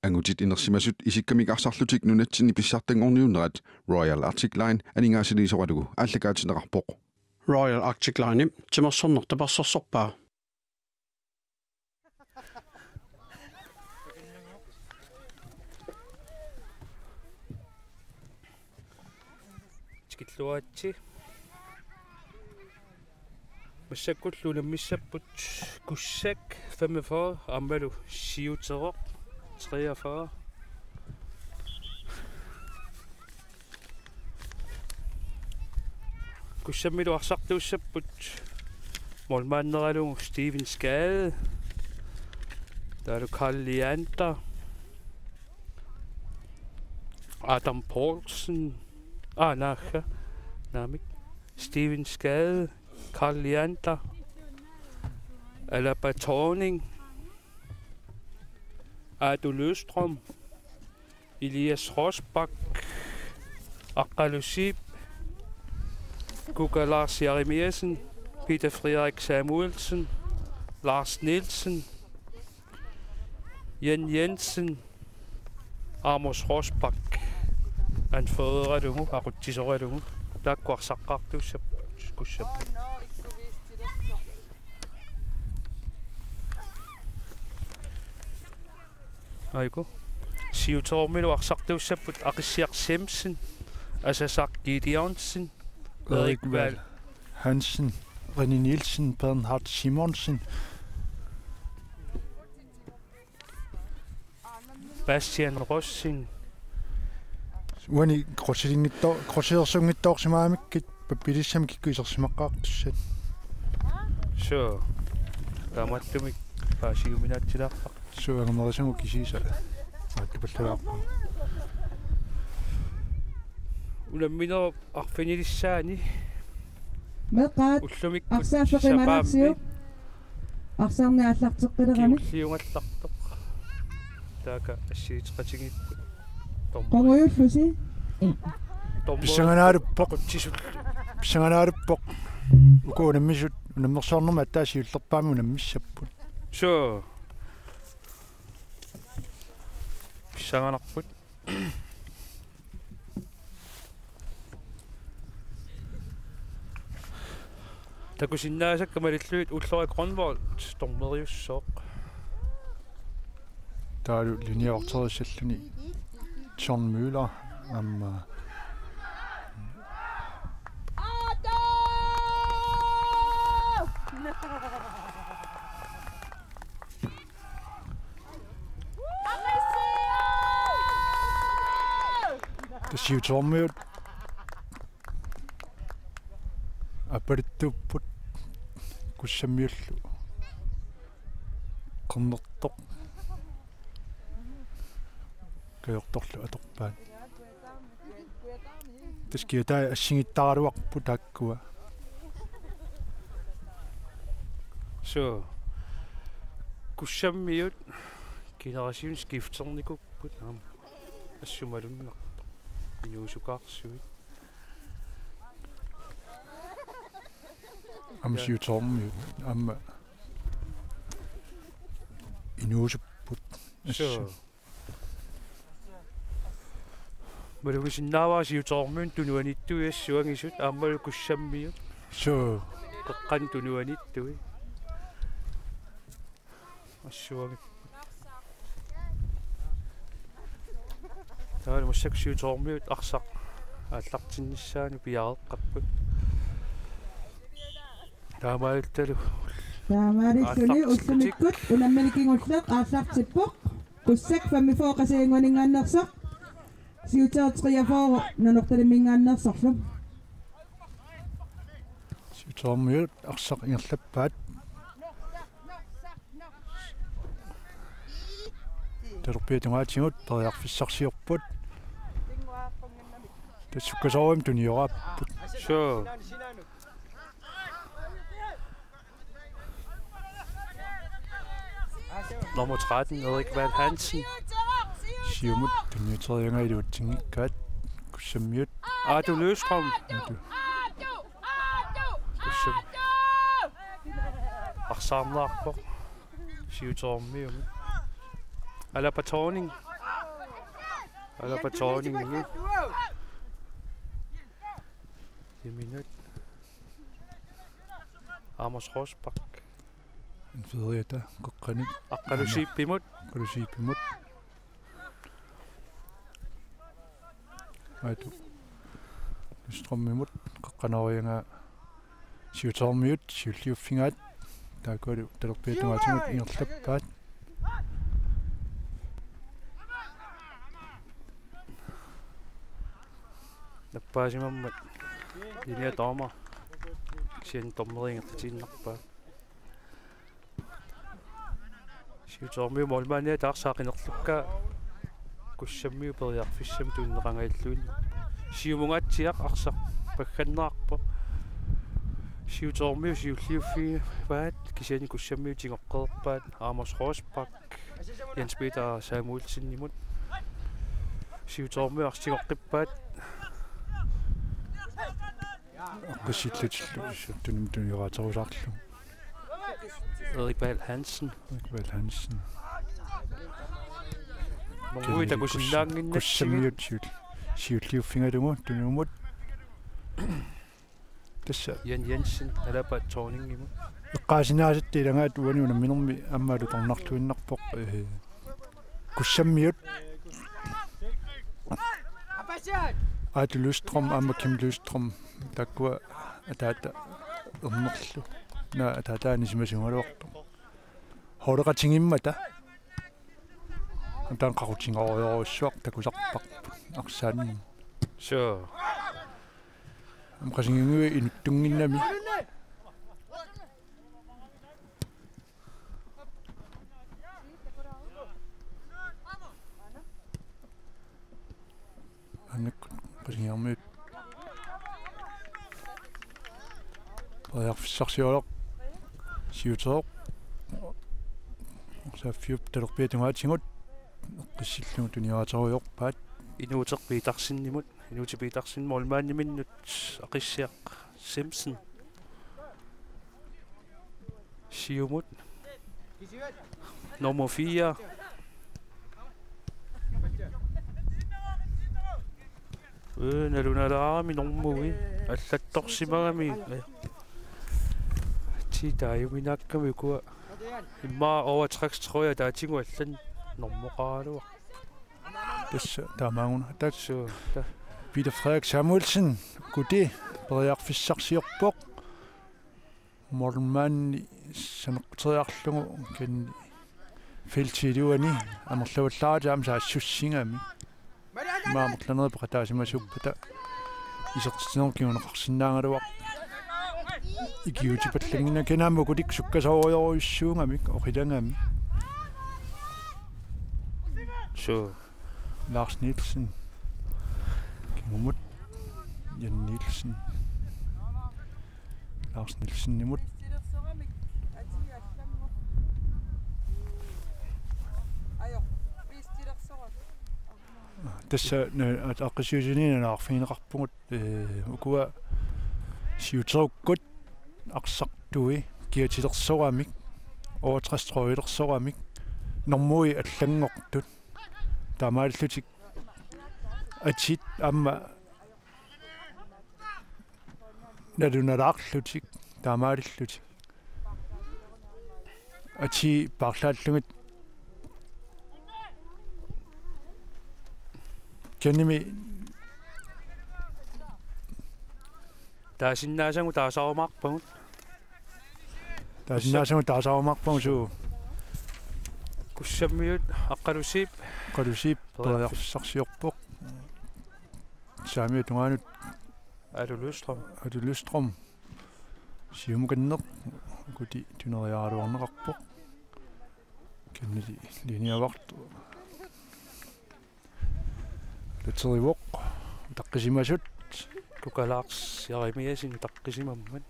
Angutit inersimasut isikkamikarsarlutik Nunatsinni Pissartanngorniunneq Royal Arctic Line aningaasiliisoralugu ааллакаатинеқарпоқ Royal Arctic Line тимерсорнертапарсорсорпаа тикиллуаатси массаккуллунаммиссаппут Kugsak 45 аммалу Siuterok 43 Kugsammilu arsartuussapпут молмааннералугу Steven Skade таалу Kalaallit Adam Paulsen naaga naamik Steven Skade Kalaallit Alabatorning Adu Løstrøm Elias Rosbak Akalusib Guga Lars Jeremiasen Peter Frederik Samuelsen Lars Nielsen Jensen Amos Rosbak han fødretungu aruttisoretungu taakkuarsaqqaartuussap kussap aiku Siuterok arsartuussapput aqissiarsimsen Asasaq Gideonsen Erik Val Hansen René Nielsen Bernhard Simonsen Bastian Rossing Wani krossersungittoorsimaamikkit papilissam kikkuisersimaqqaartussat sure tamattumik paasiuminaatsilaaqqaq suangamerisangu kisiisa aattupallalaarpa ulamminero arfinilissaani meqaat arsaafeqimalaatsiu arsaarniallarteqqilerami kiulliungallartoq taaka assiiteqatigippu qonguyullusi pissanganaaluppoq ukuunammisut unammersoornerma attaasiullerpaami unammissapput sure pissanganarput takusinnaasakkamalilluit ullori Grønvold stormeriussooq taalu liniaorterissalluni John Müller det Siuterok апаритууппут куссаммиуллу qernertoq kayortorlu atorpaat taskiutaa assingittarluarput akkua so kussammiut generation skifternikkupput assumalunnertoq inuusukaarsuit Siuterok amma inuusupput so Malugisinnaavaa Siuterokmiun tunuanittuiassuangisut aammalu kussammiut so qeqqan tunuanittui assuangit taala massak Siuterokmiut arsaq aallartinnissaanu piareqqapput taamaaluttalu taamaalilluni ullumikkut unammanikingulleq aallartippoq Kugsak 45 qasiinguningaannersoq Siuterok 43 nanortalimingaannersorlum Siuterok arsaq ingerlappaat terpiatungaatigut periarfissarsiorput tassukkasorum tunioraapput sure nummer 13 Erik Val Hansen siumut tuniuteriangailuuttingikkaat kussammiut Adu Løstrøm kussam arsaarnerarpoq Siuterokmium Alabatorning Eller på tårningen. Det minut. Amos Rosbak. En fedreta kokkani. Akkalusi pimut. Kalusi pimut. Aitu. Strømmimut kokkanaorianga siutormiut siulliuffingaat taakkualu talerpiatungaatigut ingerlappaat. Nappasimammat. Linia tooma. Sien tommeringertatiinnarpaa. Siutormiu molmaania taarsaaqinерлukka kussаммиу периарфиссам тууннеқангаиллуин. Siumungatsiaq arsaq paggannaarpa. Siutormiu siulliuffi vaat kisiani kussаммиу tingoqqerpaat Amos Rosbak Jens Peter Samuelsen-nimut. Siutormiu arsingoqqippaat Qissillutullu tunum tuniraatarusaarlu. Erik Ball Hansen. Mongui takusinnaanginnatsigut. Kussammiut siulliuffingalungu tunumut. Tassa Jan Jensen alapa tårningimu. eqqaasinaasatti ilangaat uaniuna minermi ammaalu tornartuinnarpoq kussammiut Ate Lystrom amma Kim Lystrom takkua ataata ernerlu na ataataani simasugaluartu holeqatingimmata antaan qaqutingaoriorussuaq takusarpaq arsaanni Sure. amqasingiнгуи inuttunginnami annak qasingiarmiut Pissartanngorniunneq Siuterok saffiup talerpiatungaatigut qissillugu tuniaraataruyorpaat Inuuterpiitarsinnimut. Inuutipiitarsin molmaanniminnut aqissiaq Simpson. Siumut. Nummer 4. Nalunalaarami normui. Allattorsimagami. Tiitaajuminakkami kua. Imma overtrækstrøjer, der er ting, allan normoraaluaq. Tassa taamaanguna taatsu Peter Frederik Samuelsen kudi periarfissarsiorpoq mormanni saneqtriarlugu kan feltiluani amerlavullaati am saassussingami maamorlanerpa qataasimassuppata isertinerkiuneqarsinnaangaluaq ikiutipallangina kenaammu kudik sukkasooriorussuungamik oqilangami Så Lars Nielsen Kimumut Jan Nielsen Lars Nielsen nimut Tassa aqqissiusininaarfiineqarpugut ukua siuterukkut aqsartui kiatilersoramik overtræstrøilersoramik normui allangortut taamaallutik atit amma nalunalaarlutik taamaallutik ati parlaallungit kenimi taasinnaasangу taasaarumaarpagut. taasaarumaarpagut suu Kussammiut aqqalusiip periarfissarsiorpoq saamiutungaanut Lystrom siumukanneq kuti tuneriaaluarneqarpoq kennali liniavartu laterivoq taqqisimasut Kukalaars Jeremiasin taqqisimammat.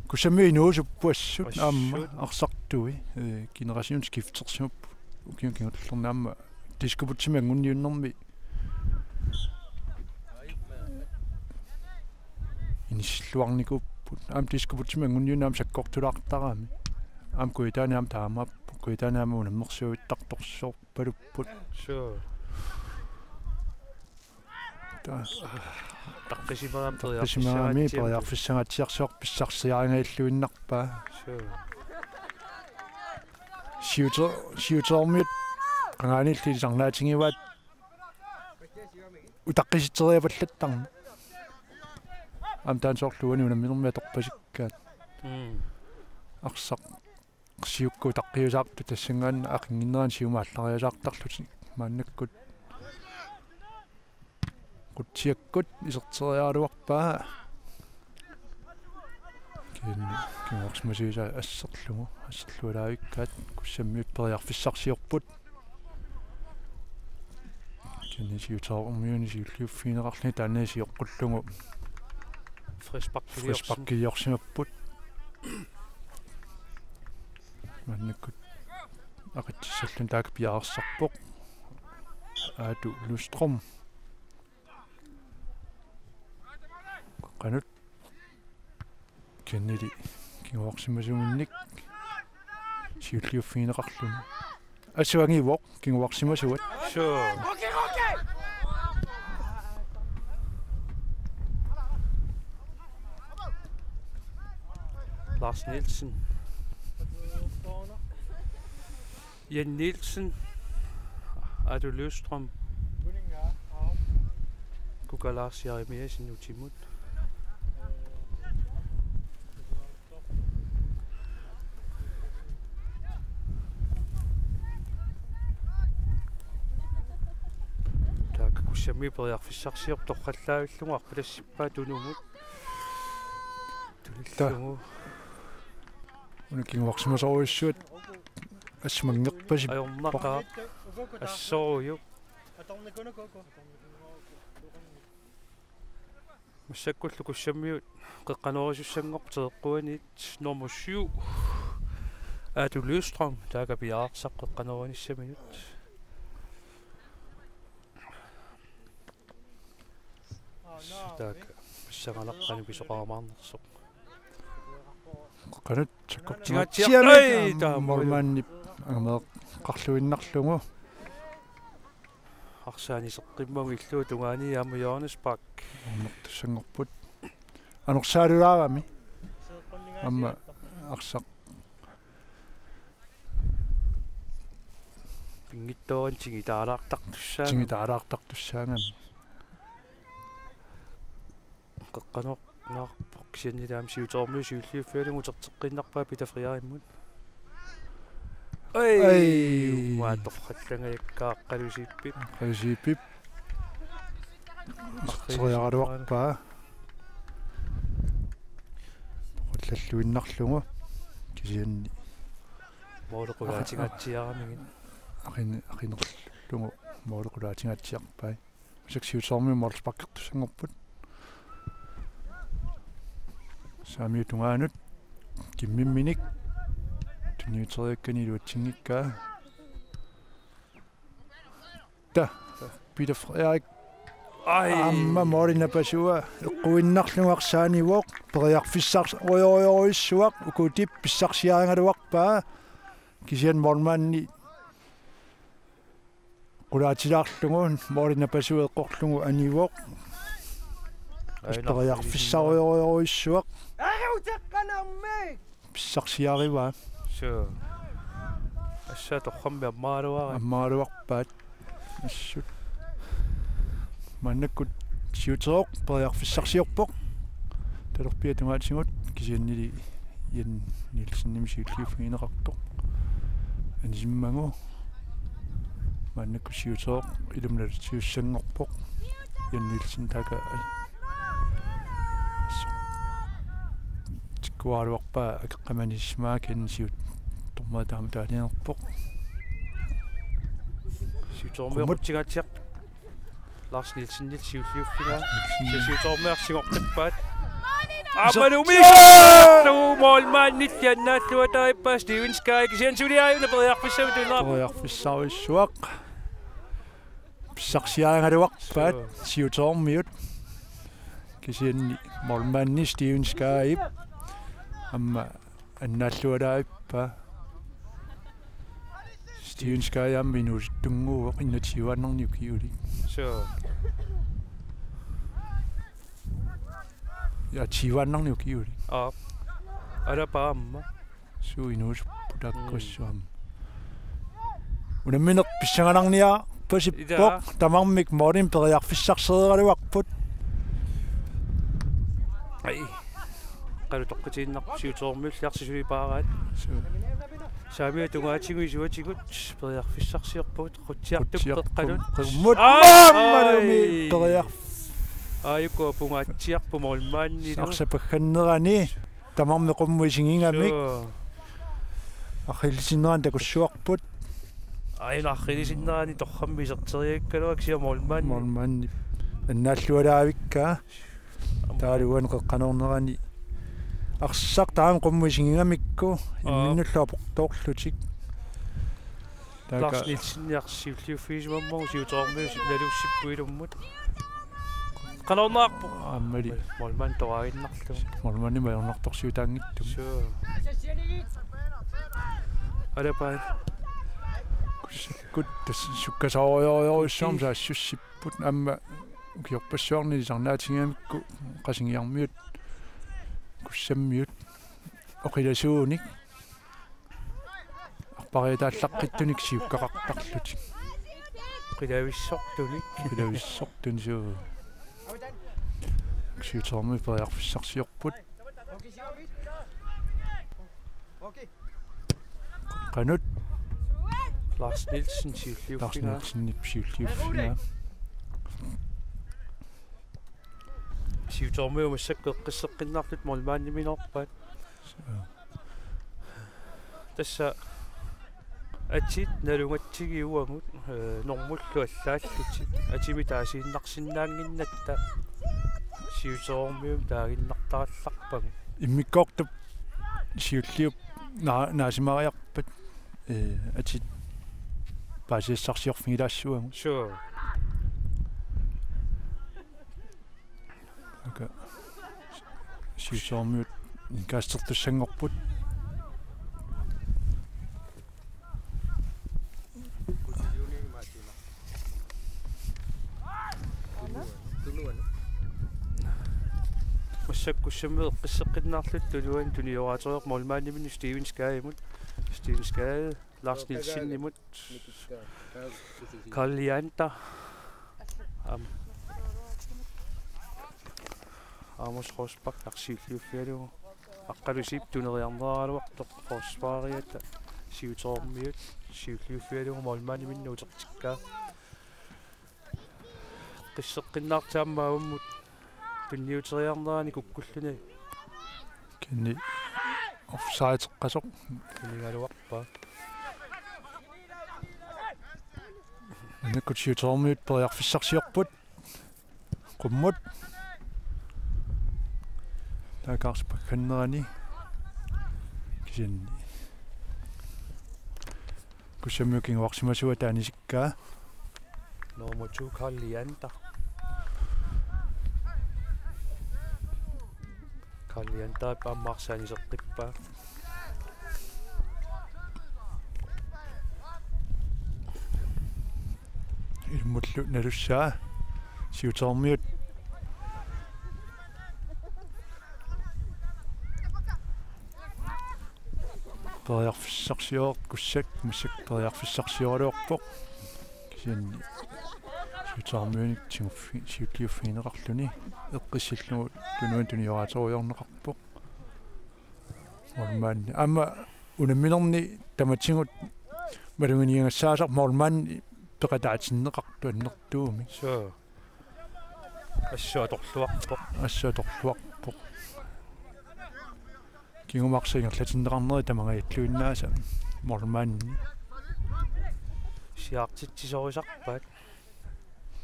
Kussammi inuusuppuassut aamma arsartui generationsskiftersup ukiunkingutllernaamma diskuputimangunniunnermi inisluarnikupput aam diskuputimangunniunnaam sakkortulaartarami aam kuitaani aam taamaappu qitanaamuna immersuittartorsuor palupput sure taqqisimaram qisimaami periarfissangatsiarsuar pissarsiaringailluinnarpaa siutermiut qangaanillisarnaatingivaat utaqqisiteriavallattarma amtaansoorluani unamminermia torpasikkaat арсақ сиукку таққиусаарту тассангаанна ақингиннеран сиумааллариусаартарлути мааннаккут кутсиаккут исертериаалуарпаа кингорсмасиуса ассерлуалаавиккаат куссаммиут периарфиссарсиорпут кинисиутаарумиуни сиуллиуффинеқарлни тааннаасиоққуллугу фриспаккиорсимаппут маннаккут ақатсаллун таак пиаарсарпоқ аату лустром qanut кеннили кингуарсимасуунник сиуллиуффинеқарлун ассуангивоқ кингуарсимасуат sure Lars Nielsen Jan Nielsen Adu Løstrøm Kuka Lars Jeremiasen Utimut Taaka kussami periarfissarsior torqallaavillungu arpalassippa tunumut tulillugu кингуарсимасоруиссуат ассмангерпасип ajornaqa assooju массаккуллу куссаммиут қеққанерисуссангортеэққуаниит номер 7 Adu Løstrøm таага пиаарсақ қеққанериниссаминут таак массагалаққани писоқаамаарнерсоқ qanut тингатсиа мормааннип агамеэ qарлуиннарлугу арсаанисеққиммагу иллуу тунгаани яама Johannesburg нортуссангорпут анорсаалулаагами амма арсақ пингитторин тигитаалаартартуссаангам қеққанеқнаарпоқ кисианнилаам сиутермиу сиуллиуффиалугу тертеққиннарпаа питафриариммут ай маатторхаллангаяккааққалусиппип сориаруарпаа оллаллуиннарлугу кисианни моолеқулаатингатсиарамигин ақинерлугу моолеқулаатингатсиарпаа сексиутермиу морлспаккертуссангорпут самиутунгаанут киммимминик туниутериакканилуатсингиккаа та питафриарик амма моринапасуа эққуиннарлугаарсаанивоқ периарфиссарс оёоиссуақ укутип писсарсиаангалуарпаа кисиан мормаанни qulaatilaarlugun mоринапасуа эққорлугу анивоқ периарфиссаруйоруйссуақ писсарсиарива sure ассаторхамми аммааруарпаат ассут маннаккут Siuterok periarfissarsiorpoq talorpia tungaatsingut kisiannili Jan Nielsen nimisiulliuffiineqartoq anisиммагу маннакку Siuterok ilumnalutiussangorpoq Jan Nielsen taka tikkualuarpaa akeqqamanismaa kansiut tormaataamataalinerpoq Siutermiortigaatiaq Lars Nielsen siulliuffina Siutermiarsigortippaat Amanumik målmanden jannaatluataippa Steven Sky kisiansuliaajuna periarfissavutuna periarfissauissuaq pissarsiaangaluarpaat Siutermiut kisianni målmanden Steven Sky amma annaallualaippa Steven Skaya minus tungo Nunatsinni. So. Ja, Nunatsinni. Ada paamma. So inus pudakkossuam. Unammineq pissanganarnia pasippoq tamarmik morin periarfissarseeraluarput. Ai. Qalu toqqitiinneq siutormiulliarsisuli paaraat. So. Saamia tungaatiguisuatigut periarfissarsiorput qutiartuq qalun. Mut mammalumi periarf. Ayuko pungaatiarpu molmaanni. Sarsapaggannerani tamarmi qummuisingingamik. Ахиллисиннеран такуссуарпут ахиллисиннерани торрамми сертериаккалуак сиамолмаанни аннааллуалаавикка таалуан қеққанернерани арсақ таам қуммисингамикку имминнуллуа портоорлутик ларснитсинниарсиуллиуффисимаммору сиутормиус налуссиппуилуммут канорнаарпу аммали молман тораагиннарлу молмани маернарторсиутаангитту Adapай. Gut, das sukkasaaruйоруйссуарм саассуссиппут амма киорпассуарни сарнаатингамикку qasинgiarmiut куссаммиут оқиласууник арпариатааллаққиттуник сиуккақартарлутик қилависсортуни суу сиутерми периарфиссарсиорпут Kanut Lars Nielsen siulliuffina siutormiu массаккеққиссеққиннарлут молмаанниминорпаат тасса атит налунгатсигиуагут нормуллу аллааллутик атими таасииннарсиннаангиннатта сиутормиум таагиннартаралларпагу иммиккоортуп сиуллиуп наасимариарпат атит паасиссарсиорфигилаассуагу sure ака сиусоормиут инкаастертуссангорпут массаккуссаммеэ қиссеққиннаарлут тулуан туниораатериоқ молмааннимини Steven Skaya Lars Nielsen Kalaallit Amos Rosbak arsiulliuffialugu аққалусип тунериарнерааluartoq forsvaariatta siutormiut siulliuffialugu молмаанниминну утертиккаа қиссеққиннаартааммаагуммут пинниутериарнерани куккуллуни кинни офсайдеққасоқ кинигалуарпаа накут сиутормиут периарфиссарсиорпут qumмут таакаарспакканнерани кисинни кусаммукин варсимасуа таанисиккаа нормату Kalaallit пааммаарсаанисеққиппаа илмуллу налуссаа сиутермиут периарфиссарсиоо куссак массак периарфиссарсиоралуарпоқ кисианни сиутермиуник тимуффи сиуллиуффинеқарлуни эққиссиллугу тунуан туниораатеруйорнеқарпоқ молмаанни амма унамминерни таматсигут малунгиниангассаасар молмаанни пеқатаатиннеқарту аннертууми sure ассуаторлуарпоқ кигумарсингерлатиннеқарнери тамагаиллуиннааса молмаанни сиартитсисорисарпаат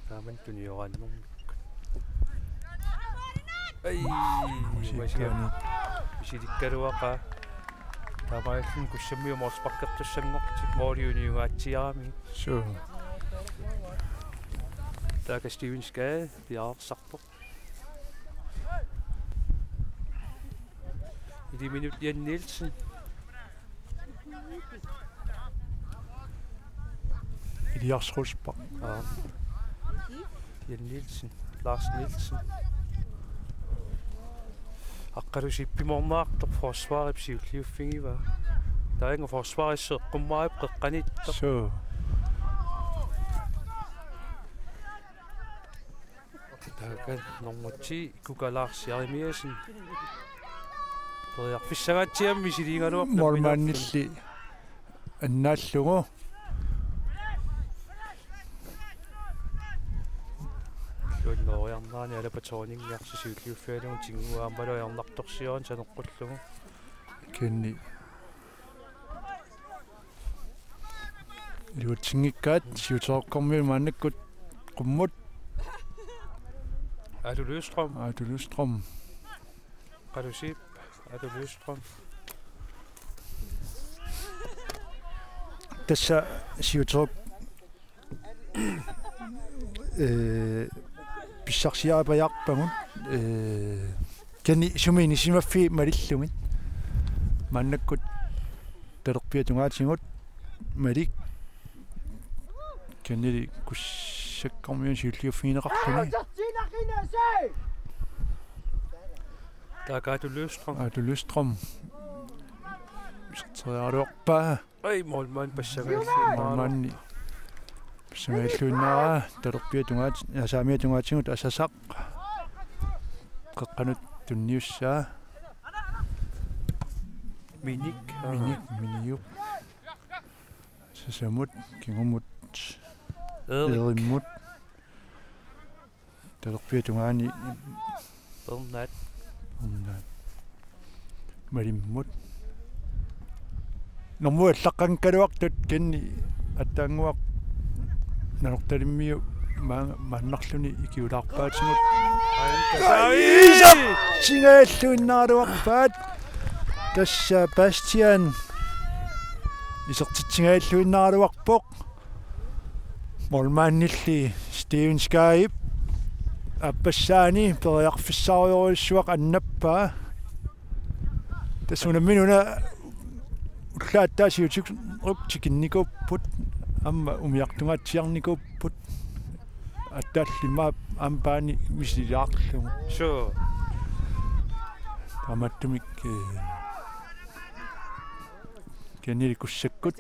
тааман туниорааннэрмик ай масиани сидиккалуақа таамааллун куссаммиу морспаккертуссангортик моолиуниугаатсиарами суу така Steven Skaya пиаарсарпоқ 1 minut Jan Nielsen Iliarsrulspark. Ja. Jan Nielsen, Lars Nielsen. Akkadusippimaarnaartor forsvaret siulliuffingiva. Der er ingen forsvarisseqqummaip qeqqanittor. Så. Takan normati Kukalars Jarimiasen. Der fissagaatiammi silingaluaq Molmannilli annaallugu Noriarnaani alapatoorningiarsi siulliuffialungu tinguaammaluarnartorsiorun sanoqqullugu. kenni Liutingikkaat Siuterokkormi mannakkut qummut Er du Løstrøm? Adulustrom Kadusip? Er du Løstrøm? tassa Siuterok pissarsiaapajarpagun kenni sumini simaffi malillungit mannakkut talerpiatungaatigut malik kenni kussakkormiun siulliuffiineqartuni Der er du Løstrøm. Adulustrom Siuterokpa Ej, målmand Pissartanngorniunneq. Molmanni Pissartanngorniunneq talerpiatungaat saamiatungaatigut asasaq qeqqanut tunniussaa Minik. miniup sasamut kingumut Erik. erimmut talerpiatungaani Nat. malimmut normua llaqqankaluartut kenni attaanguaq nanortalimmiu maannarluni ikiulaarpaatigut singaаллуиннааруарпаат тасса Bastian исертитсингааллуиннааруарпоқ молмааннилли Steven Skype аппассаани периарфиссаариориуссуақ аннаппаа тассунамминуна уллааттаасиутик руктикинникуппут амма умиартунгаатсиарникуппут аттааллимаа ампаани мисилаарлугу Sure. таматтумик кеннили куссаккут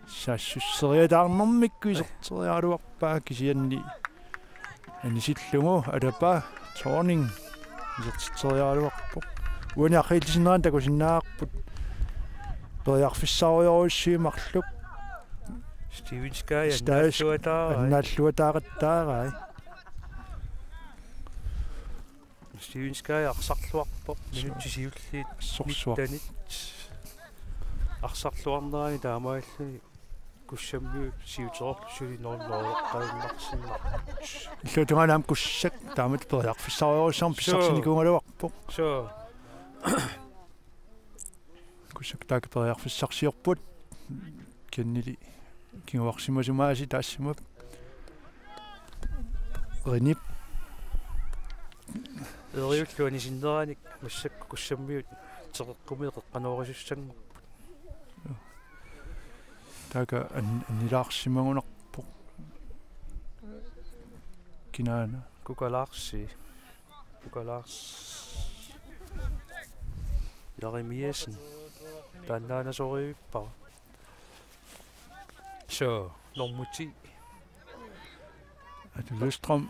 саассуссериатаарнэрмикку исертериалуарпаа кисианни анисиллугу алапа торнинг исертериалуарпо уаниаррилисинеран такусиннаарпут периарфиссаариориуссиимарлук Steven Sky. аннааллуатааратаарай Steven Sky арсарлуарпоq минутсисиуллиит сорсуар танит арсарлуарнерани таамааллуни куссаммиу Siuterok сулинорнооққалиннарсиннар иллутунганаам куссак таамат периарфиссаариориссаарм писсарсиникуунгалуарпо so куссак таак периарфиссарсиорпут кеннили кингуарсимасумааси таассимап ренип эриуллуани синнераник массакку куссаммиут теққумми қеққаноорисуссангу така аннилаарсимагунарпо кинаана Kukalars Jarimiasen Tannaanasoriuppa so normuti Adulustrom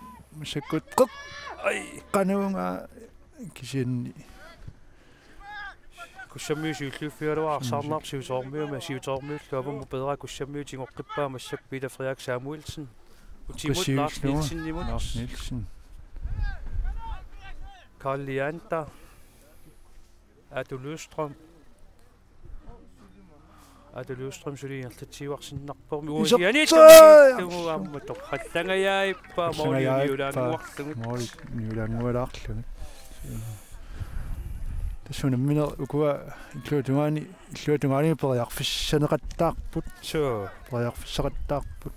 sakut quk ai qanuunga kisianni kussamiusiulluuffialuar saarnaarsiusoormiuma siutoormiulluavammu pedra kussamiutingoqqippa massak Peter Frederik Samuelsen utimut Lars Nielsen Karl Leander Adulustrom suliingertatsiuarsinnarpormi uasianiittumu ammattoq hallangayaaippa mooliuniulaanguarlugut mooliuniulaangualaarlugut тассунаммина укуа иллуатунгаани периарфиссанеқаттаарпут so периарфиссақаттаарпут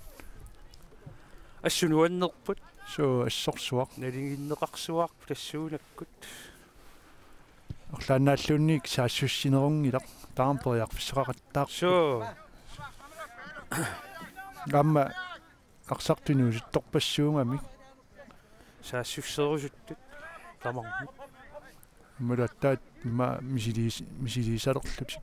ассунуаннерпут so ассорсуақ налингиннеқарсуарпу тассуунаккут орлаанааллуунник саассуссинерунгилақ таам периарфиссақаттаар so Gamma aqsartinu sittorpassuungami. Saassufserusuttut tamarmi. Mulattaat ma misiliisalerlutik.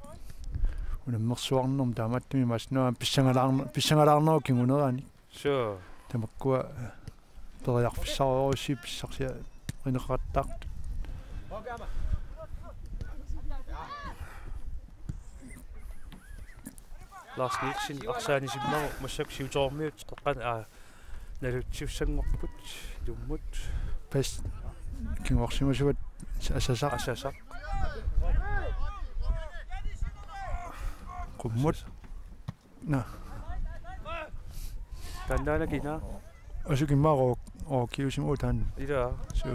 Unammersuarnum taamattumi masnuam pissangalaarnoo kingunerani. So. Tamakkua periarfissarorussi pissarsia rineqattaart. Lars Nielsen arsaanisimmaru massak siutormiut teqqan nalutsiussangorput tummut Pas kingorsimasuat asasaq qummut na tannaanakina asukimmaaro kiusimu taan ila so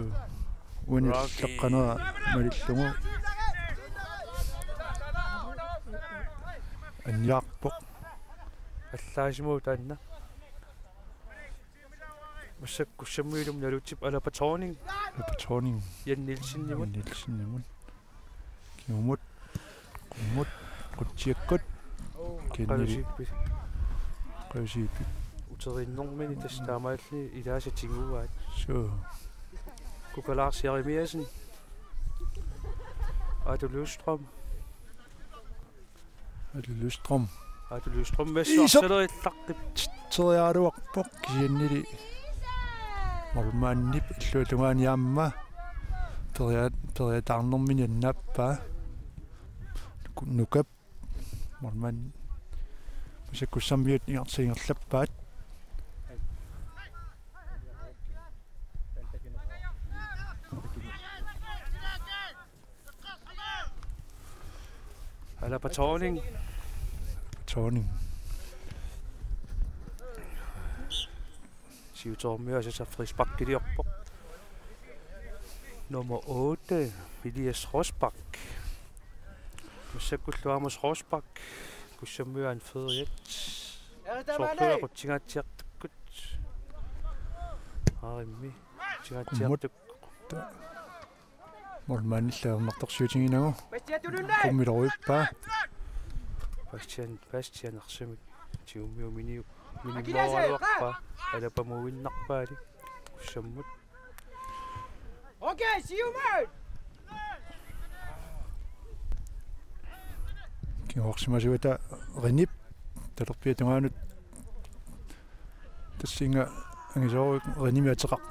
unilleqqanera malillungu anjaarpoq аллаасимуу таанна масsak kussаммуилум налутсип алапаторнинг яннилсиннимут киумут qummut quttiakkut қалусиппи qausiippi утериннэрмини тастаамаалли илаасатингууаат so кукалаарсиаримиасен атулуустром мессуарсалериллаққип teriaaruarpoq kisiannili mormaannip illuulungaaniaamma teriataarnermini annappaa nukap morman masakkussammiut ingarsiingerlappaat алапаторнинг Siuterok frisbakkiliorpoq nummer 8 Elias Rosbak massakkulluamus Rosbak kussammuaan feriat sortuja qutsingaatiartukkut aarimmi qutsingaatiartuk mormaannillaernertorsuutinginagu qummiloruippaa Bastian arsimik tiummiu minimmoaluarpa alapamuinnarpaali kussammut Okay, see you mate. Kiorsimasuita rinip talerpiatungaanut tassinga angisoru rinimiateqaq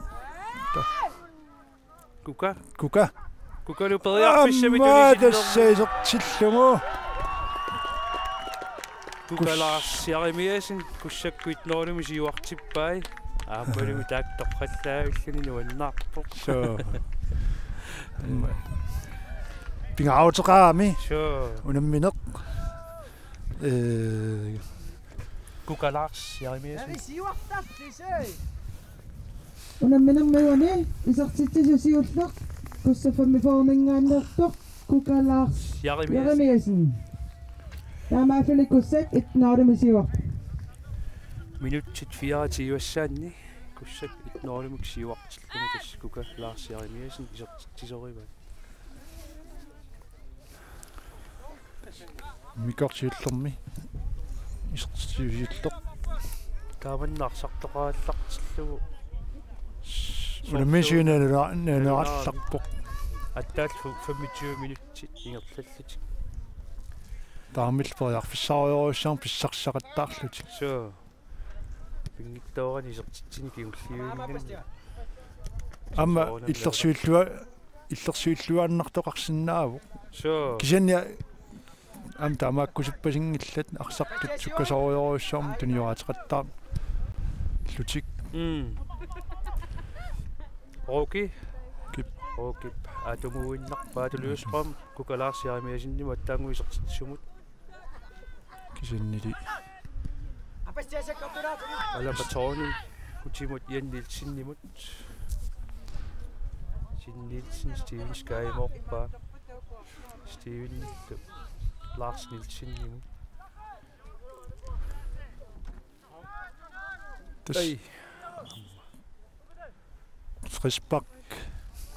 kukalu periarpissamit tassaisertillugu kukalaarsiarimiasin kussakkuit noorumi siuartippai aammalumi taaktorqallaailluni nuannaarpoq so pingauteqaami unammineq kukalaarsiarimiasin unamminermiuni isartitsisusiulleq kussafammiforningaannertoq kukalaarsiarimiasin taamaafili kussak itnaarimisiuaq minutsit 24 uassaanni kussak itnaarimik siuartillugu tass kukalaarsiarimiasin isertittisorivat mikorsiullermi isertitsusillerq taamannaarsartoqaallartillugu unammiisuunaanarallarpoq attaal 25 minutsit ingerlallutik taamilperiarfissariorussaam pissarssaqattaarlutik so pingittooran isertitsini kiulliuingan amma illersuilluannartoqarsinnaavu so kisannia am taamaakkusuppasinngillat arsartut sukkasoriorussaam tunioraateqattaa lutik Roki atumuinnarpaa tuluusqam kukalaarsiarimiasinnimu attaangu isertitsumut kisannili alapatorni kutimut iannilsinnimut Nielsen Steven Skymorpa Steven Lars Nielsen tas frisbak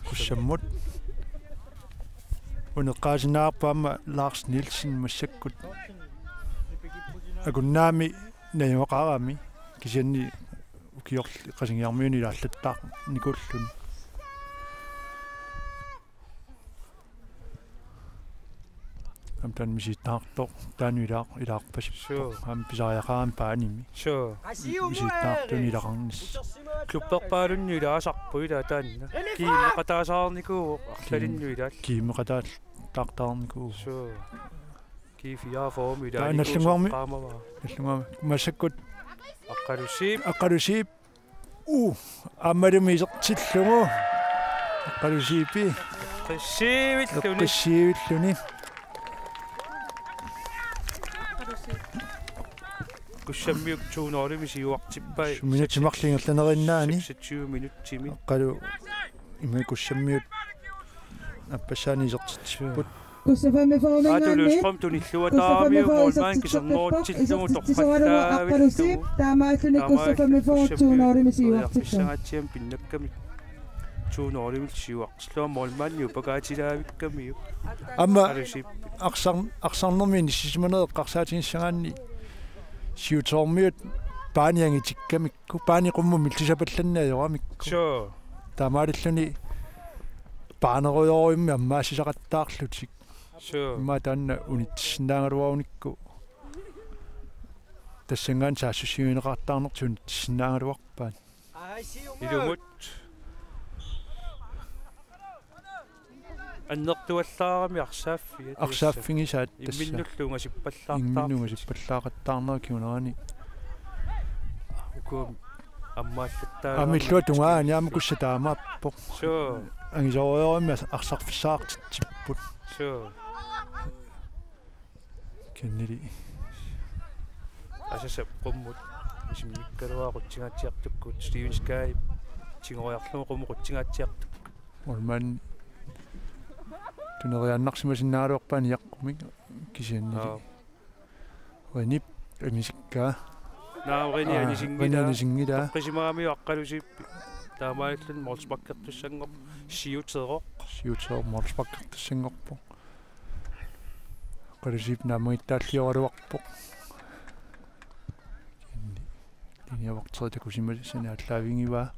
kussammut uneqaasinaarpaama Lars Nielsen massakkut agunnaami наимақарами кисианни укиорли қасингиармиуни лааллаттаа никуллун амтан миситтаартоо таануилаа илаарпасиппо ам писариақаам пааними Sure. миситтаартуни илақарнис Клубперпаалунни илаасарпуила таанна. Киимеқатаасаарникуу арлалиннуилаал. киимеқатаал таартаарникуу Sure. Кифиа формула. наллунгуарми qaamava. наллунгуарми массаккут Аққалусиип аммалуми исертиллугу аққалусиипи қиссиивиллуни куссаммиук тууноорлими сиуартиппай минутимарлингерланериннаани 26 минуттими аққалу имекуссаммиут аппасаани исертитсиппут Kussafame formingaanni атулуустром туниллуатаамиу молмаан кисернуутсиллуму торфаттаавиттаму таамааллуни kussafame fortuunoorimi siuartikku писсаратсиам пиннакками тууноорлими сиуарслуа молмаанниу пагаатилаавиккамиу амма алусип арсарнэрмини сисиманеэ қарсаатингиссагаанни сиутоормиут пааниангитиккамикку пааниқумму тисапалланнаажорамикку sure таамааллуни паанеруйоримми аммаасисақаттаарлутик sure имма таанна унитсиннаангалуаруникку тассангаан саассусиуинеқартаарнертун тиссиннаангалуарпаат илумут аннертуаллаарами арсааффиат арсааффингисаат тасса имминнуллунга сиппаллаартаа ингиннуга сиппаллаақаттаарнера киунаани укуум аммааллаттаа амиллуа тунгаани аама кусса таамааппо sure ангисориоримма арсарфиссаартитсиппут sure кеннили асаса qumмут исиммиккалуаа qutsingaatiartukkuut Steven Sky тингориарлума qummu qutsingaatiartuk олман тунерианнарсимасиннаалуарпаани яққумик кисианнили ванип эмисикка нааврини анисингила анисингила qisimaamiu aqqalusippi таамааллун морспаккертуссангоп Siuterok сиутсоо морспаккертассангорпо qalisiip наамагиттааллиоралуарпо линиавартери кусимасина аллаавингива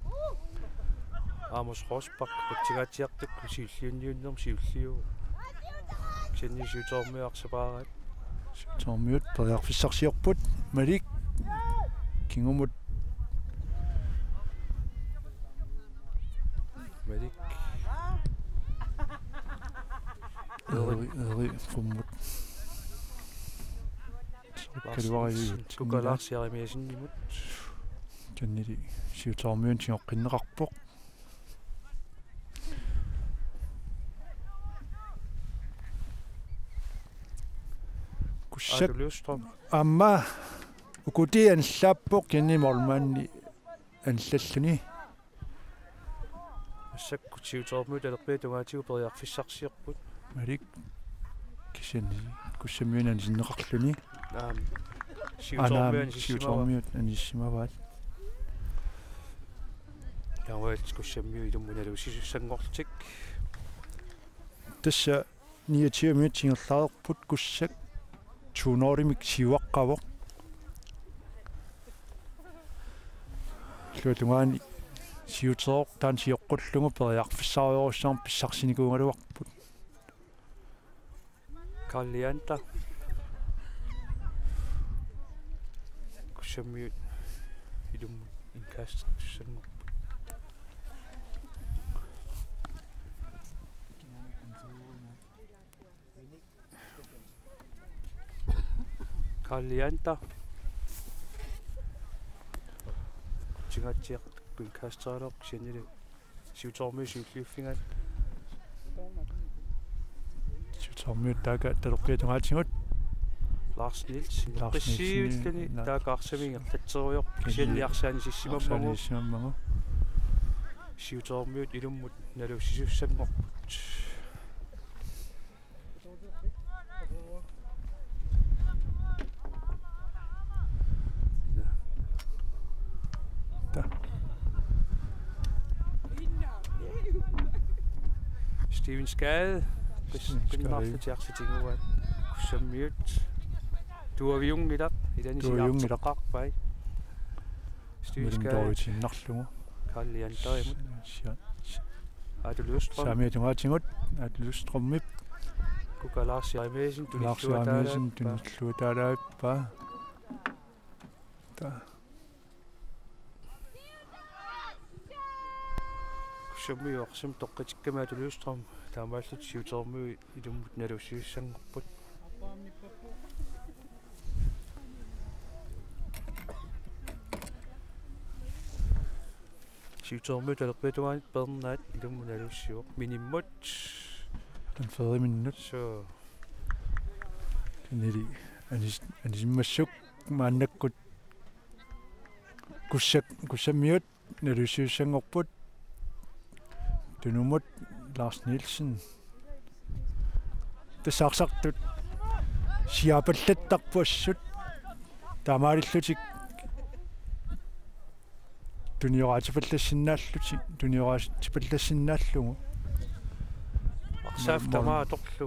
Amos Rosbach qutsingaatiartuk siulliunniunnerm siulliu кисианни Siutermiarсапаараат сиутсоормиут периарфиссарсиорпут малик кингумут Medic эри фуммут кукалаарсиаримиасиннимут кеннили сиутсоормиун тингоққиннеқарпоқ куссак атулуустром амма укутиан ллааппоқ кенниморлмаанни анллаллуни ассакку Siutermut алерпиатунгаатигу периарфиссарсиорпут малик кисианни куссамиунан синнеқарлуни Siutermian сиутсоормиут аниссимаваат яваалт куссаммиу илуммуналу сисуссангортик тасса 29 минут тингерлаарпут куссак туунооримик сиуаққавоқ луутунгаани Siuterok таан сиоққуллугу периарфиссариоруссаарм писсарсиникуунгалуарпут Kalaallit куссаммиут илумму инкаастерсангор Kalaallit qutsingaatiaq инкаастералоқ синили Siutermi сиуллиуффингаат сиутсоормиут таага талерпиатунгаатингут Lars Nielsen qissivilluni taakaarsamingерлатсеруйоқ кисиаллиарсаани сиссимаммагу Siutermiut илуммут налу сисуссангорпут Steven Skade qinnaarlutiarsitinguat kussammiut Tuaviungilaq ilanisinartoqqarpai styskaatinarlugu kalliantarimut atulustrøm saamiatungatingut atulustrømmip kukalaarsjarimeesin tunilluataalaappa ta kussammiuarsam toqqatikkama atulustrøm taamaallut siutermu ilummut nalussiussangorput siutermu talerpituanit pernaat ilummun nalussiuq minimmut den 40 minut så nili anismassuk maannakkut kussammiut nalussiussangorput tunumut Lars Nielsen tasarsartut siapallattarpuassut taamaalillutik tuniораатипаллассиннааллугу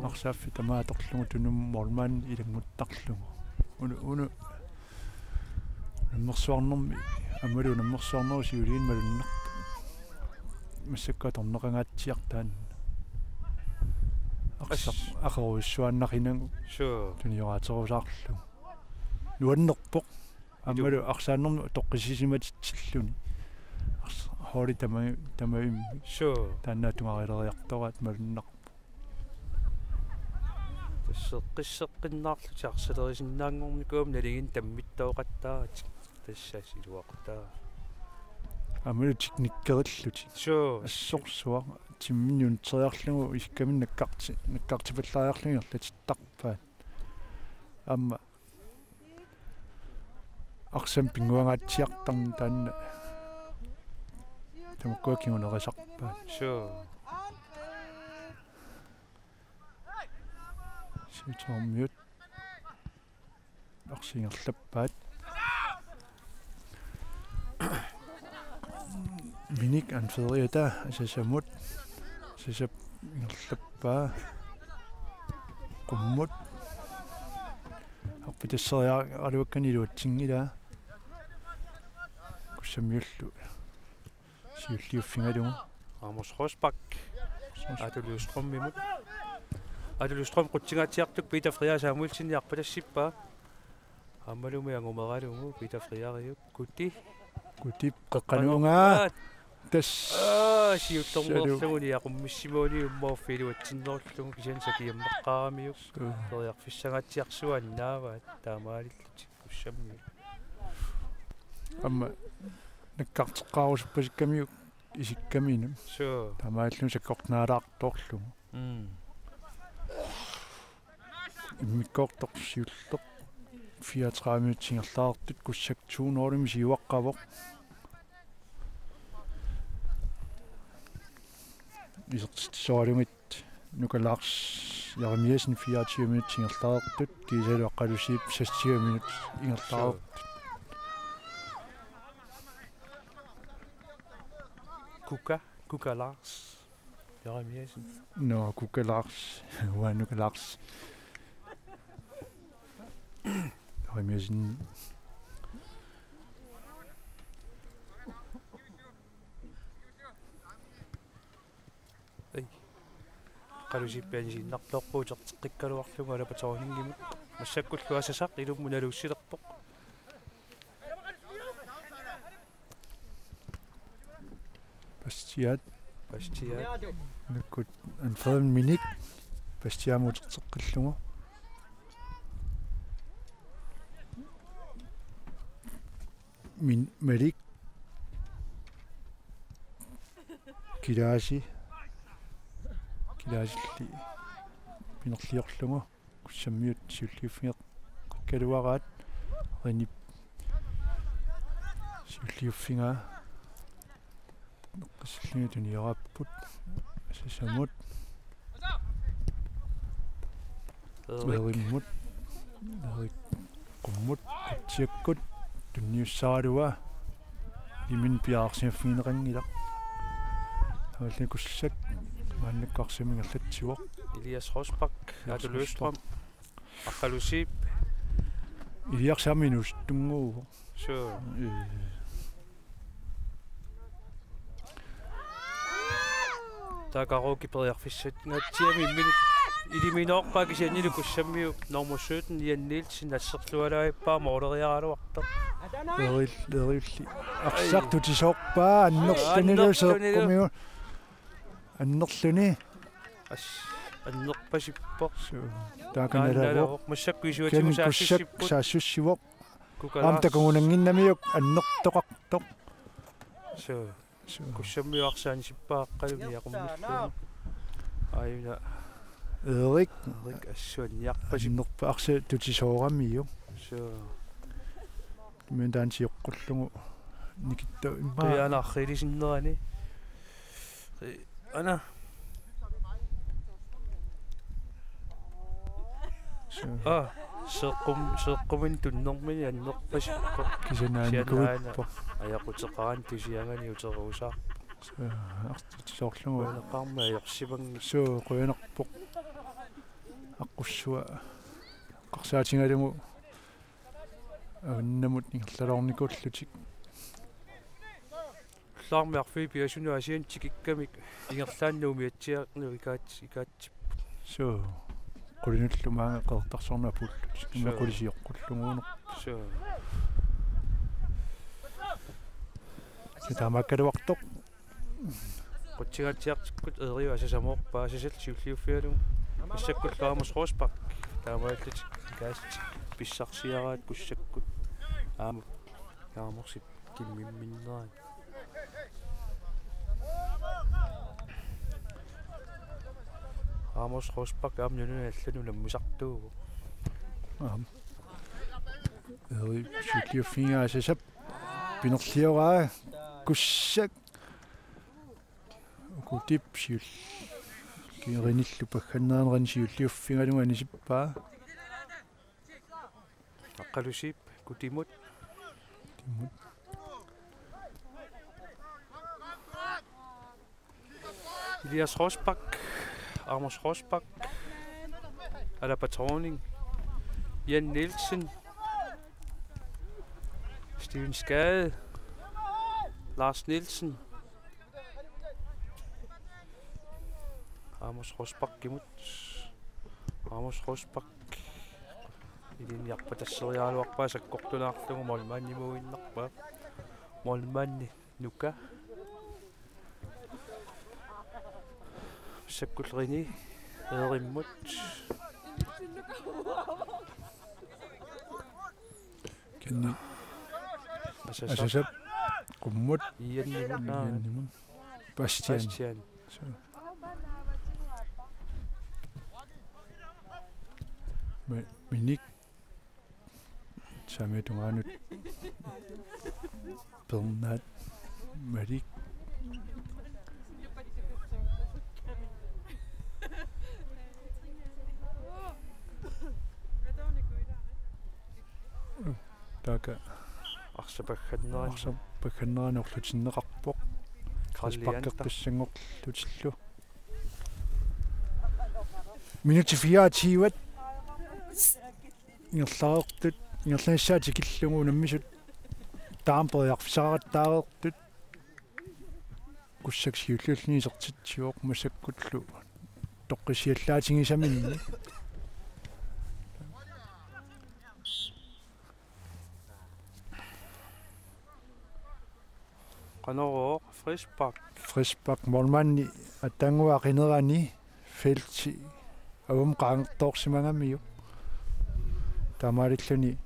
арсааффи тамааторлугу тунум мормаан илангуттарлугу уну наммерсуарнэрми аммалу наммерсуарнеру сиулиин малуннар массаккаторнеқангаатсиартаан ақеруиссуаннаринагу туниораатерусаарлу нуаннерпоқ аммалу арсааннэрми тоққисисиматитсиллуни холи тамаим тааннаатунгарилериартораат малуннар тассеққиссеққиннаарлути арсалерисиннаангорникуум налигин таммиттаоқаттаат тассаасилуақтаа аммалу техниккериллути ассорсуа тимминун териарлугу искамин наккартипаллариарлугерлатиттарпаат амма арсам пингуангаатсиартарн таанна тамаккуаккигунерисарпаат сиутермиут арсингерлаппаат миник анфериата асасамут сасап ингерлаппаа qumмут арпитассериа алуакканилуатсингила куссамиуллу сиуллиуффингалугу амусроспак атулууструммимут атулууструм qutsingaatiartuk Peter Fria Samuelsinniarpalassippa аммалуми ангумералугу Peter Friariuk кутти qeqqanuungaa тас сиутторнерлугуни aqummissimuuni уммооффилуатсиннерлугу кисиан сакиаммеққарамиук периарфиссагаатсиарсуаннааваат таамаалиллути куссамми амма наккартеққарусуппасиккамиук исиккаминам таамааллун саккортнаалаарторлугу иммиккоорторсиуллеқ 34 минутсингерлаартут куссак 200 сиуаққавоқ исертсоалугит нукалаарс ярамиасин 24 минутсингерлаартут кисалуаққалусиип 60 минут ингерлаартут Kuka Lars Jeremiasen Kuka Lars Nuka Lars Jeremiasen qalusiippianisinnartorpuuterteqqikkaluarlugu alapatoorningimut массаккуллу асасақ илуммуналуссилерпоқ Bastiat накут en 5 minut Bastiamutteqqillungu min Malik Kilaasi pinerliorlungu kussammiut siulliuffigeq qikkaluaraat rinip siulliuffingaa qissilluutuniarapput asasamut merimmut qummut qatsiakkut tunniussaralua imin piaarsiaffiineqangilaq awalli kussak maannakkarsimingerlatsiuaq Elias Rosbak atuluustrum аққалусиип Iiarsaminus tunguuvo. Sure. Takaroki periarfissat ngatsiami minut iliminorpaakisiannilu kussammiu normussuuten ianniilsin nasserlualaaippaa mooleriaraaluartaq. Lerilli. Arsartutisorpaa annerluniluseeqqumiu. Annerluni. Annerpasippo. Taakanalavo. Massakkuisuatimu saassissippu. Saassussivoq. Amtakungunanginnamiuk annertoqartoq. So. Kussammiuarsaani sippaaqqaluni aqummullu. Ayuna. Erik assuanniarpasip. Annerpa arsa tutisooramiu. So. Men dansiuqqullugu nikitta imma. Tuyaanarrilisinnerani. Ana. Seqqum tunnermini annerpasippo. Kisanaanikuippo. Ajaqutеqаран тусиангани утеруусаа. Артитсоорлугу неқарма аёрсиванги суу қуянерпоқ аққуссуа қарсаатингалугу авннамут ингерлалорникууллутик лаармиарфи пиасуну асиантикиккамик ингерлааннууми атсиарнуи икаатсип суу qulunullumaanga qeertarsornapullut imaqulisiоққуллугуунеқ суу ситамаккалуартоқ qutsigatiartikkut eriu asasамоорпаа асасал сиуллиуффиалу ассаккуллаамус рооспак таамааллит каасти писсарсиараат куссаккут ааму яаморсит киммимминнераа аамос рооспак аамнуна аллану ламмусартуугу eriu сиуллиуффигаа асасап пинерлиораа куссак кутип сиул кириниллу пагганнаанерани сиуллиуффигалуга нисиппаа аққалусип кутимут Elias Rosbak, Amos Rosbak, Ada Patroning, Jan Nielsen, Steven Skade, Lars Nielsen, Amos Rosbak imut, Amos Rosbak, idin jakpa tasseriaaluarpaa sakkortunaarlugu molmannimuinnarpaa molmanni nuka sakkulrini eerimmut kenni asasap qummut iannimun Bastian minik sametunganut Bernard Marik taka арсапагганнерани орлутиннеқарпоқ калпаккерписсангорлутиллу минути 24 ингерлаарертут ингерлаассаати киллугу наммисут таампериарфисаараттаареертут куссаксиуллууллинисертитсиоқ масаккутлу тоққисиаллаатингисаминни каноо фришпак молманни аттангуақинерани фелти авум qaangertoorsimangamiu тамаалиллуни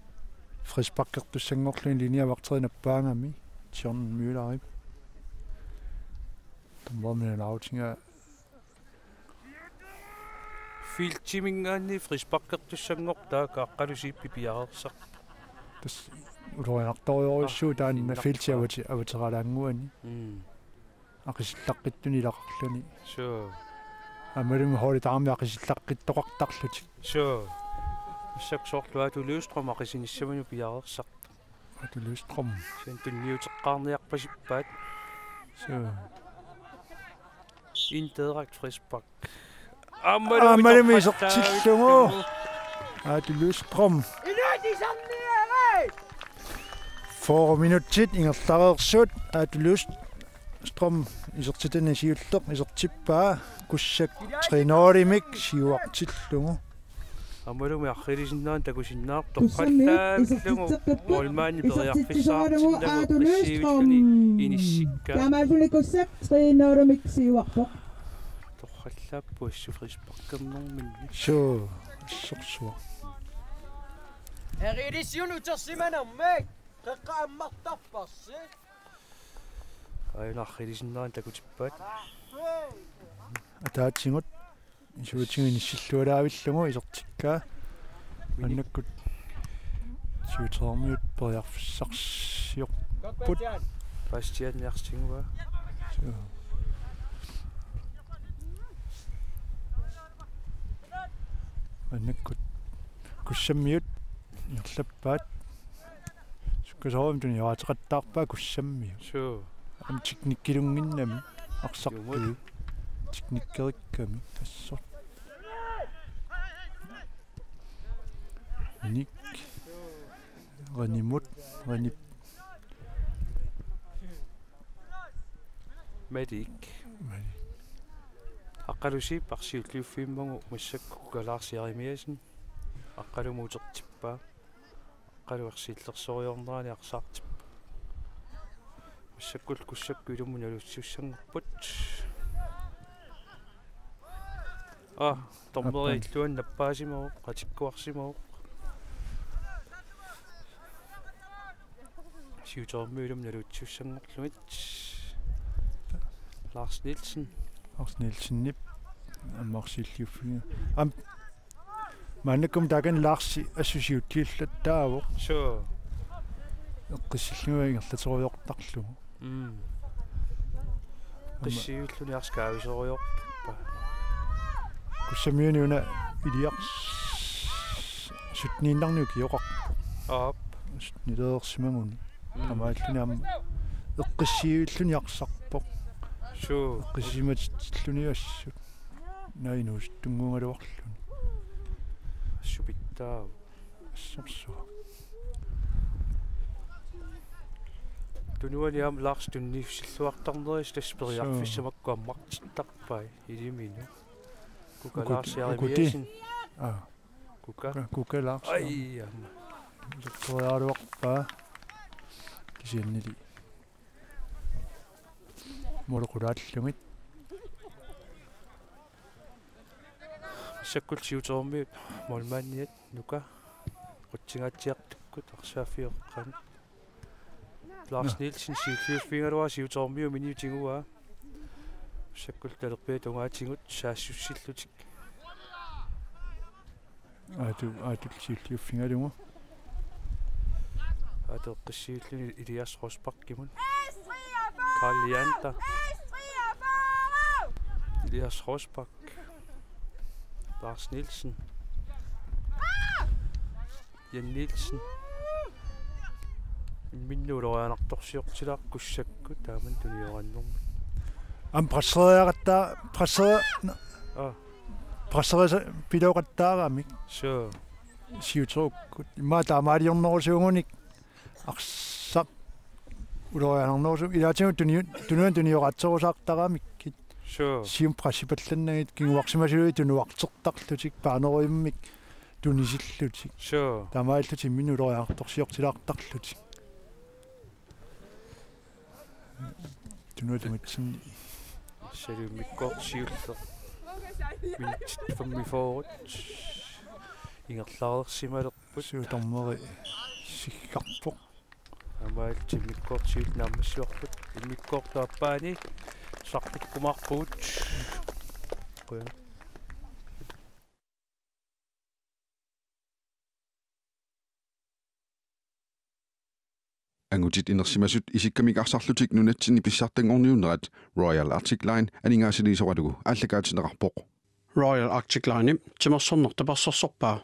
фришпаккертуссангорлуни линиавартеринаппаангами тиорн мюларип тамбамина наутинга филтимингаанни фришпаккертуссангор таaka аққалусииппи пиареерсақ тас улориарториориуссуу таанна филти аватералаангуани ақисиллаққиттуни лақарлуни суу амалуми холи таами ақисиллаққиттоқартарлутик суу саксоорлуа тулуустром ақисиниссаману пиареерсақ тулуустром сен тунниутеққарниарпасиппаат суу интеракт фришпак амалуми сертиллугу тулуустром 4-minuutsit ingerlareersut aatulust strom isertitana siulleq isertippaa Kugsak trinorimik siuartillungu аммалуми аррилисиннаан такусиннаар тоққаллааллугу молмаани периарфиссаартиннагу ассиивиллуни иниссикка Taamaaluni Kugsak trinorimik siuarpoq тоққаллааппу ассуфриспаркернэрминни so sorsuа Erидisiunutersimanarmik qeqqaammartarparsi аина аррилисиннаан такутиппаат атаатсигут исуутингини силлуалаавиллугу isертиккаа аннаккут сиутермиут периарфиссарсиоқ пастианниарсингуа аннаккут куссаммиут ирлаппаат суккасоорум туни яатеқаттаарпаа куссаммиу суу ам техниккилунгиннами арсартуи техниккерикками тассор ник ранимут ранип медик аққалуси парсиуллиуффииммагу массакку галаарсиаримиасин аққалумуутертиппаа аққалуерсииллерсориорнерани арсаартип массаккул куссакку илумму налуссуссангорпут томмери иллуан наппаасимау қатиккуарсимау сиутермиулум налуутсуссангорлугит Lars Nielsen аммарсиллиуффига ам маннакум таgan Lars associutillataaво sure эққиссиллугингерлатеруйортарлугу қиссиуллуни арскаависориорпа куссамиуниуна илиарс сутнииннарниу киоқар ап нилеерсимагуни тамааллуни ам эққиссиуллуни арсарпоқ sure qisimatilluni assut nainus tungungaluarluni супиттаа sorsuа тунуаниам Lars туннифсиллуартарнерис таспериарфиссамаккуаммартиттарпай илимину кукалаарсиаримиасин кукалаарс ай амма тояаруарпаа кисианнили молокулааллугит саккул сиутермиут молмаанниат нука qutsingaatiartukkut arsaaffiоққан Lars Nielsen сиуллиуффингалуа сиутермиу миниутигуа саккул талерпиа тунгаатингут саассуссиллутик аату сиуллиуффингалугу атеққиссиуллуни Elias Rosbach-кимун Carl Leander Elias Rosbach Lars Nielsen Jan Nielsen миннуулорианарторсиортилаа куссакку тааман туниораннэрму прасера пилоқаттаарамик so Siuterok имма таамаалиорнерусуугуник арсақ улорианарнерусу илаатигут туниоратсерусаартарамик so сиум прасипалланнагит кигуарсимасулуи тунуартертарлутик паанеруиммик тунисиллутик so таамааллути миннулориарторсиортилаартарлутик тунуатуматсинни салумиккоорсиуллер минут 45 ингерлаарерсималерпут суутермери сиккарпоқ амаалтимиккоорсиулнаамассуарпут иммиккоортааппаани сартиккумаарпуут коя Angutit inersimasut isikkamik arsarlutik Nunatsinni Pissartanngorniunneq Royal Arctic Line aningaasiliisoqalugu ааллакаатинеқарпоқ Royal Arctic Line timersornertaparsorsorpaa